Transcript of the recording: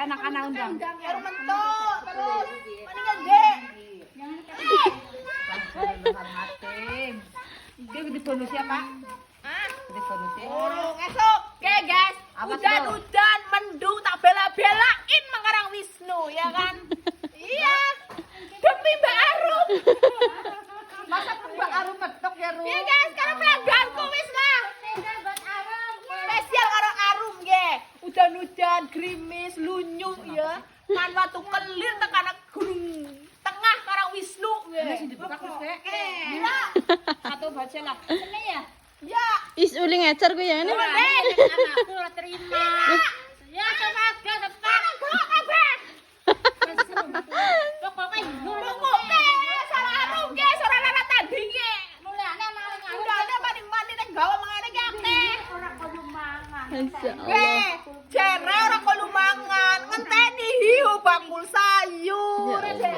anak-anak undang. Baru mentok terus. Mendingan dek. Dia di bonus ya, Pak? Hah? Di bonus ya. Urung esok. Oke, guys. Apa tuh? Hujan-hujan mendung tak bela-belain mengarang Wisnu ya kan? Iya. Demi Mbak Arum. Masa Mbak Arum metok ya, Rum? Iya, guys, sekarang pelangganku wis lah. Spesial karo Arum nggih. Hujan-hujan, gerimis, lunyu ya. Kan watu kelir tekan gunung tengah karo Wisnu Ini nggih. sing dibuka terus, Dek. Iya. Satu baca lah. Ini ya. Ya. Is uli ngecer ku ya ini. Anakku ora terima. Ya coba gas tepak. Kok kabeh? Pokoke Pokoke salah Arum nggih, ora lara tandinge. mulane maling Mulane paling-paling nek gawe mangane ki akeh. ora kudu mangan. Masya Allah. Weh, jere ora kolu mangan, ngenteni hiu bakul sayur. Ya Allah.